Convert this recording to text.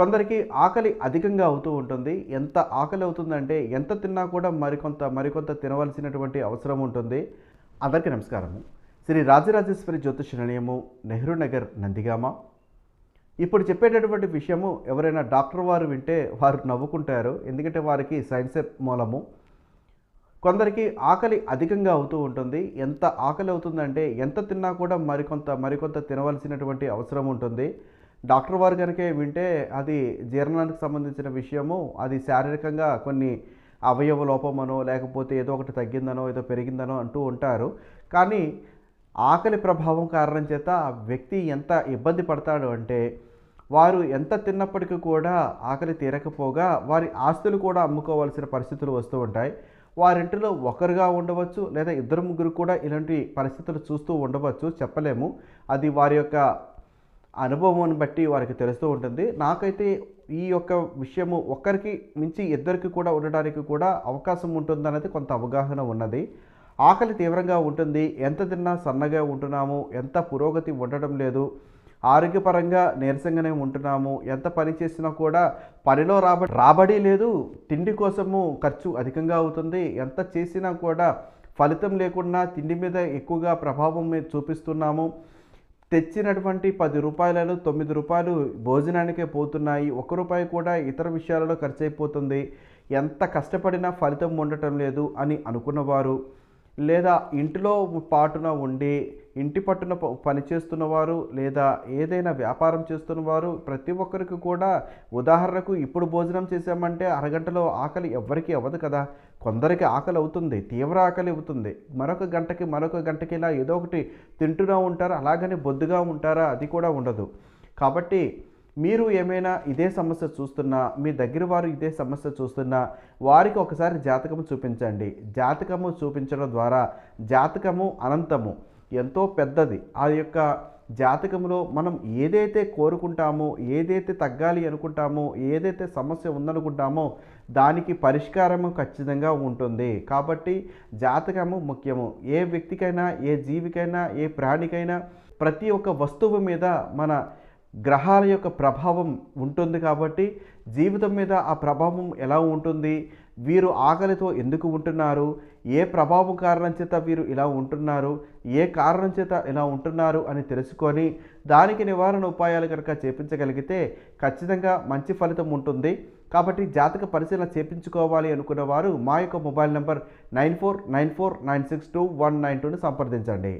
కొందరికి ఆకలి అధికంగా అవుతూ ఉంటుంది. ఎంత ఆకలి అవుతుందంటే ఎంత తిన్నా కూడా మరికొంత తినవలసినటువంటి అవసరం ఉంటుంది. అందరికీ నమస్కారము. శ్రీ రాజరాజేశ్వరి జ్యోతిష నిలయము, నెహ్రూ నగర్, నందిగామ. ఇప్పుడు చెప్పేటటువంటి విషయము ఎవరైనా డాక్టర్ వారు వింటే వారు నవ్వుకుంటారు. ఎందుకంటే వారికి సైన్సే మూలము. కొందరికి ఆకలి అధికంగా అవుతూ ఉంటుంది. ఎంత ఆకలి అవుతుందంటే ఎంత తిన్నా కూడా మరికొంత తినవలసినటువంటి అవసరం ఉంటుంది. డాక్టర్ వారు కనుక వింటే అది జీర్ణానికి సంబంధించిన విషయము, అది శారీరకంగా కొన్ని అవయవ లోపమనో లేకపోతే ఏదో ఒకటి తగ్గిందనో ఏదో పెరిగిందనో అంటూ ఉంటారు. కానీ ఆకలి ప్రభావం కారణం చేత ఆ వ్యక్తి ఎంత ఇబ్బంది పడతాడు అంటే, వారు ఎంత తిన్నప్పటికీ కూడా ఆకలి తీరకపోగా వారి ఆస్తులు కూడా అమ్ముకోవాల్సిన పరిస్థితులు వస్తూ ఉంటాయి. వారింటిలో ఒకరుగా ఉండవచ్చు, లేదా ఇద్దరు ముగ్గురు కూడా ఇలాంటి పరిస్థితులు చూస్తూ ఉండవచ్చు, చెప్పలేము. అది వారి యొక్క అనుభవాన్ని బట్టి వారికి తెలుస్తూ ఉంటుంది. నాకైతే ఈ యొక్క విషయము ఒక్కరికి మించి ఇద్దరికి కూడా ఉండడానికి కూడా అవకాశం ఉంటుందనేది కొంత అవగాహన ఉన్నది. ఆకలి తీవ్రంగా ఉంటుంది. ఎంత తిన్నా సన్నగా ఉంటున్నాము, ఎంత పురోగతి ఉండడం లేదు, ఆరోగ్యపరంగా నీరసంగానే ఉంటున్నాము, ఎంత పని చేసినా కూడా పనిలో రాబడి లేదు, తిండి కోసము ఖర్చు అధికంగా అవుతుంది, ఎంత చేసినా కూడా ఫలితం లేకుండా తిండి మీద ఎక్కువగా ప్రభావం చూపిస్తున్నాము, తెచ్చినటువంటి రూ. 10 రూ. 9 భోజనానికే పోతున్నాయి, రూపాయి కూడా ఇతర విషయాలలో ఖర్చు అయిపోతుంది, ఎంత కష్టపడినా ఫలితం ఉండటం లేదు అని అనుకున్నవారు, లేదా ఇంటిలో పాటున ఉండి ఇంటి పట్టున పనిచేస్తున్నవారు, లేదా ఏదైనా వ్యాపారం చేస్తున్నవారు, ప్రతి ఒక్కరికి కూడా ఉదాహరణకు ఇప్పుడు భోజనం చేశామంటే అరగంటలో ఆకలి ఎవ్వరికీ అవ్వదు కదా. కొందరికి ఆకలి అవుతుంది, తీవ్ర ఆకలి అవుతుంది. మరొక గంటకి ఇలా ఏదో ఒకటి తింటూనే ఉంటారు. అలాగని బొద్దుగా ఉంటారా? అది కూడా ఉండదు. కాబట్టి మీరు ఏమైనా ఇదే సమస్య చూస్తున్నా, మీ దగ్గర వారు ఇదే సమస్య చూస్తున్నా, వారికి ఒకసారి జాతకము చూపించండి. జాతకము చూపించడం ద్వారా, జాతకము అనంతము, ఎంతో పెద్దది. ఆ యొక్క జాతకంలో మనం ఏదైతే కోరుకుంటామో, ఏదైతే తగ్గాలి అనుకుంటామో, ఏదైతే సమస్య ఉందనుకుంటామో దానికి పరిష్కారము ఖచ్చితంగా ఉంటుంది. కాబట్టి జాతకము ముఖ్యము. ఏ వ్యక్తికైనా, ఏ జీవికైనా, ఏ ప్రాణికైనా ప్రతి ఒక్క వస్తువు మీద మన గ్రహాల యొక్క ప్రభావం ఉంటుంది. కాబట్టి జీవితం మీద ఆ ప్రభావం ఎలా ఉంటుంది, వీరు ఆకలితో ఎందుకు ఉంటున్నారు, ఏ ప్రభావం కారణం చేత వీరు ఇలా ఉంటున్నారు, ఏ కారణం చేత ఇలా ఉంటున్నారు అని తెలుసుకొని దానికి నివారణ ఉపాయాలు కనుక చేపించగలిగితే ఖచ్చితంగా మంచి ఫలితం ఉంటుంది. కాబట్టి జాతక పరిశీలన చేపించుకోవాలి అనుకున్న వారు మా యొక్క మొబైల్ నంబర్ 9494962192ని సంప్రదించండి.